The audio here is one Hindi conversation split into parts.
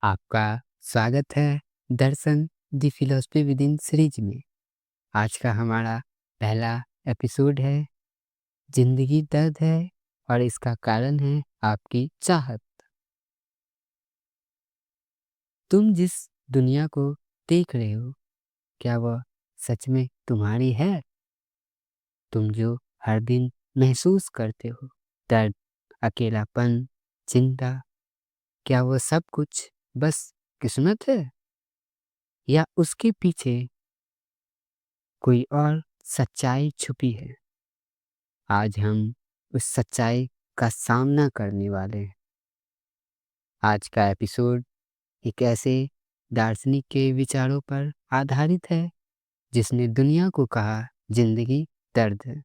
आपका स्वागत है Darshan the philosophy within series में। आज का हमारा पहला एपिसोड है जिंदगी दर्द है और इसका कारण है आपकी चाहत। तुम जिस दुनिया को देख रहे हो, क्या वह सच में तुम्हारी है? तुम जो हर दिन महसूस करते हो, दर्द, अकेलापन, चिंता, क्या वह सब कुछ बस किस्मत है या उसके पीछे कोई और सच्चाई छुपी है? आज हम उस सच्चाई का सामना करने वाले हैं। आज का एपिसोड एक ऐसे दार्शनिक के विचारों पर आधारित है जिसने दुनिया को कहा जिंदगी दर्द है,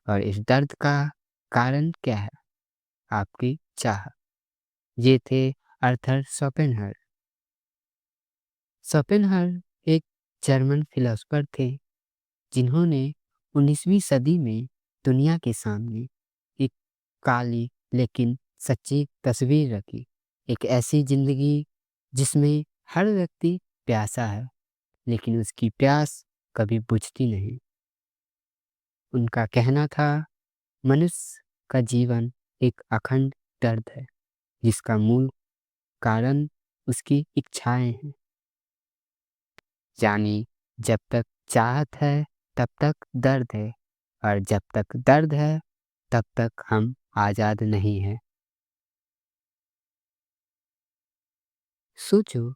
और इस दर्द का कारण क्या है? आपकी चाह। ये थे अर्थर शोपेनहर। शोपेनहर एक जर्मन फिलोसोफर थे जिन्होंने 19वीं सदी में दुनिया के सामने एक काली लेकिन सच्ची तस्वीर रखी। एक ऐसी जिंदगी जिसमें हर व्यक्ति प्यासा है, लेकिन उसकी प्यास कभी बुझती नहीं। उनका कहना था, मनुष्य का जीवन एक अखंड दर्द है जिसका मूल कारण उसकी इच्छाएं हैं। यानी जब तक चाहत है तब तक दर्द है, और जब तक दर्द है तब तक हम आज़ाद नहीं हैं। सोचो,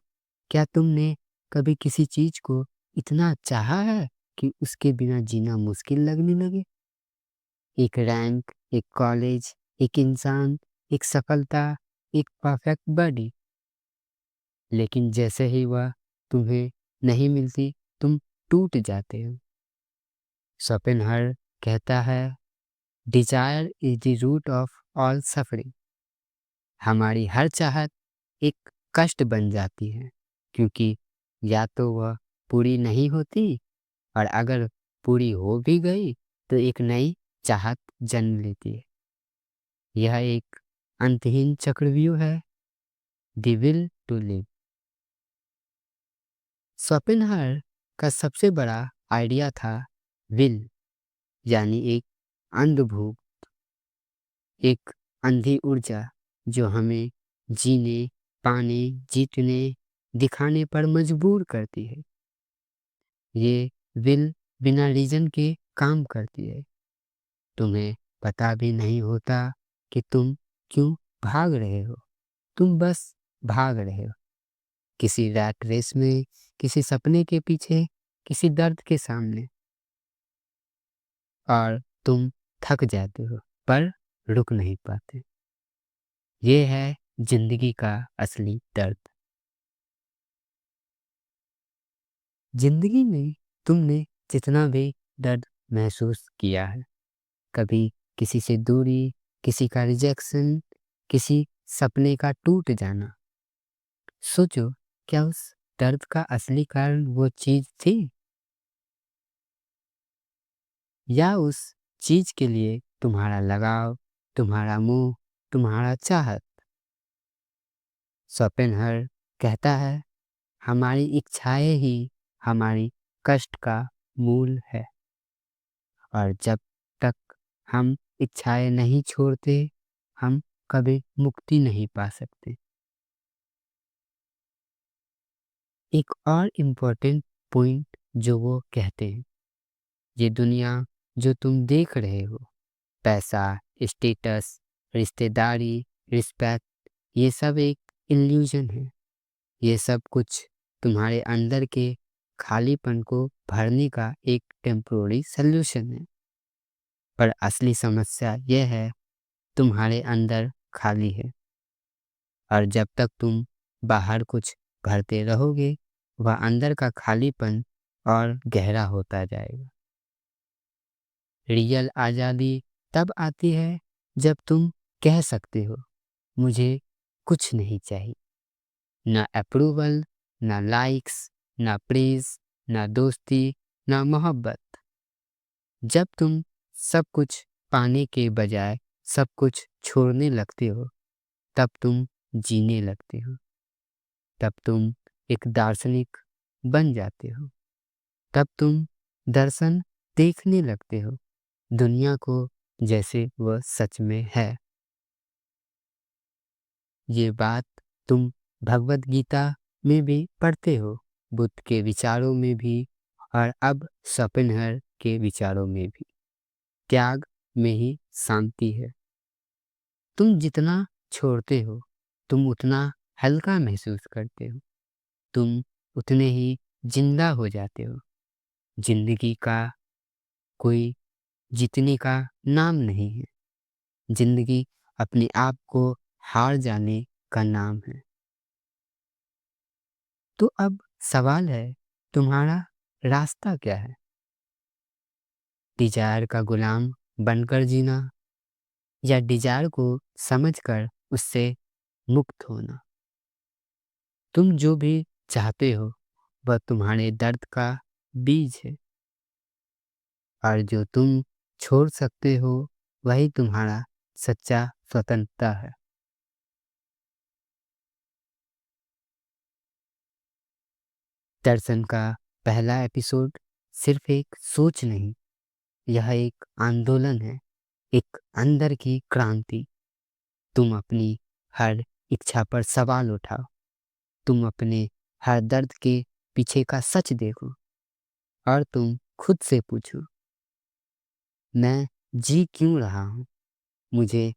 क्या तुमने कभी किसी चीज को इतना चाहा है कि उसके बिना जीना मुश्किल लगने लगे? एक रैंक, एक कॉलेज, एक इंसान, एक सफलता, एक परफेक्ट बॉडी। लेकिन जैसे ही वह तुम्हें नहीं मिलती, तुम टूट जाते हो। शोपेनहर कहता है, desire is the root of all suffering. हमारी हर चाहत एक कष्ट बन जाती है, क्योंकि या तो वह पूरी नहीं होती, और अगर पूरी हो भी गई तो एक नई चाहत जन्म लेती है। यह एक अंतहीन चक्रव्यूह है, द विल टू लिव। शोपेनहर का सबसे बड़ा आइडिया था विल, यानी एक अंधभूख, एक अंधी ऊर्जा जो हमें जीने, पाने, जीतने, दिखाने पर मजबूर करती है। ये विल बिना रीजन के काम करती है। तुम्हें पता भी नहीं होता कि तुम क्यों भाग रहे हो, तुम बस भाग रहे हो, किसी रैट रेस में, किसी सपने के पीछे, किसी दर्द के सामने। और तुम थक जाते हो पर रुक नहीं पाते। ये है जिंदगी का असली दर्द। जिंदगी में तुमने जितना भी दर्द महसूस किया है, कभी किसी से दूरी, किसी का रिजेक्शन, किसी सपने का टूट जाना, सोचो, क्या उस दर्द का असली कारण वो चीज थी, या उस चीज के लिए तुम्हारा लगाव, तुम्हारा मोह, तुम्हारा चाहत? शोपेनहर कहता है, हमारी इच्छाएं ही हमारी कष्ट का मूल है, और जब तक हम इच्छाएं नहीं छोड़ते, हम कभी मुक्ति नहीं पा सकते। एक और इम्पोर्टेंट पॉइंट जो वो कहते हैं, ये दुनिया जो तुम देख रहे हो, पैसा, स्टेटस, रिश्तेदारी, रिस्पेक्ट, ये सब एक इल्यूजन है। ये सब कुछ तुम्हारे अंदर के खालीपन को भरने का एक टेम्पोररी सल्यूशन है। पर असली समस्या यह है, तुम्हारे अंदर खाली है, और जब तक तुम बाहर कुछ भरते रहोगे, वह अंदर का खालीपन और गहरा होता जाएगा। रियल आज़ादी तब आती है जब तुम कह सकते हो, मुझे कुछ नहीं चाहिए, ना अप्रूवल, ना लाइक्स, ना प्रेज, ना दोस्ती, ना मोहब्बत। जब तुम सब कुछ पाने के बजाय सब कुछ छोड़ने लगते हो, तब तुम जीने लगते हो। तब तुम एक दार्शनिक बन जाते हो। तब तुम दर्शन देखने लगते हो, दुनिया को जैसे वह सच में है। ये बात तुम भगवत गीता में भी पढ़ते हो, बुद्ध के विचारों में भी, और अब शोपेनहर के विचारों में भी। त्याग में ही शांति है। तुम जितना छोड़ते हो, तुम उतना हल्का महसूस करते हो। तुम उतने ही जिंदा हो जाते हो। जिंदगी का कोई जीतने का नाम नहीं है। जिंदगी अपने आप को हार जाने का नाम है। तो अब सवाल है, तुम्हारा रास्ता क्या है? डिजायर का गुलाम बनकर जीना, या डिजायर को समझकर उससे मुक्त होना? तुम जो भी चाहते हो वह तुम्हारे दर्द का बीज है, और जो तुम छोड़ सकते हो वही तुम्हारा सच्चा स्वतंत्रता है। दर्शन का पहला एपिसोड सिर्फ एक सोच नहीं, यह एक आंदोलन है, एक अंदर की क्रांति। तुम अपनी हर इच्छा पर सवाल उठाओ। तुम अपने हर दर्द के पीछे का सच देखो, और तुम खुद से पूछो, मैं जी क्यों रहा हूँ? मुझे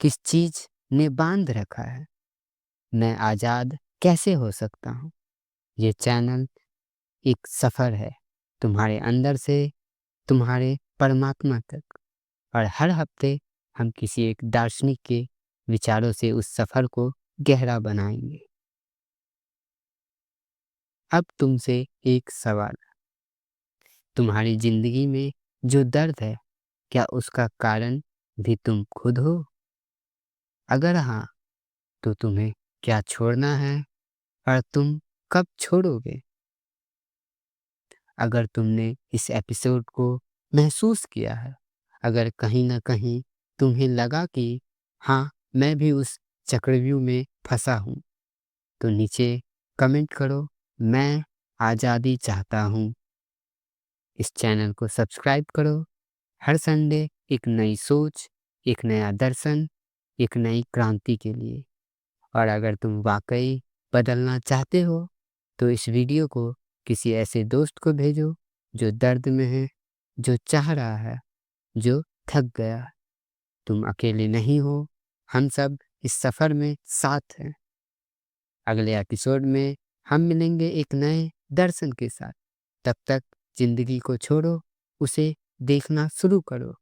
किस चीज ने बांध रखा है? मैं आजाद कैसे हो सकता हूँ? ये चैनल एक सफर है, तुम्हारे अंदर से तुम्हारे परमात्मा तक। और हर हफ्ते हम किसी एक दार्शनिक के विचारों से उस सफर को गहरा बनाएंगे। अब तुमसे एक सवाल, तुम्हारी जिंदगी में जो दर्द है, क्या उसका कारण भी तुम खुद हो? अगर हाँ, तो तुम्हें क्या छोड़ना है, और तुम कब छोड़ोगे? अगर तुमने इस एपिसोड को महसूस किया है, अगर कहीं ना कहीं तुम्हें लगा कि हाँ, मैं भी उस चक्रव्यूह में फंसा हूँ, तो नीचे कमेंट करो, मैं आज़ादी चाहता हूँ। इस चैनल को सब्सक्राइब करो। हर संडे एक नई सोच, एक नया दर्शन, एक नई क्रांति के लिए। और अगर तुम वाकई बदलना चाहते हो, तो इस वीडियो को किसी ऐसे दोस्त को भेजो जो दर्द में है, जो चाह रहा है, जो थक गया है। तुम अकेले नहीं हो, हम सब इस सफ़र में साथ हैं। अगले एपिसोड में हम मिलेंगे एक नए दर्शन के साथ। तब तक जिंदगी को छोड़ो, उसे देखना शुरू करो।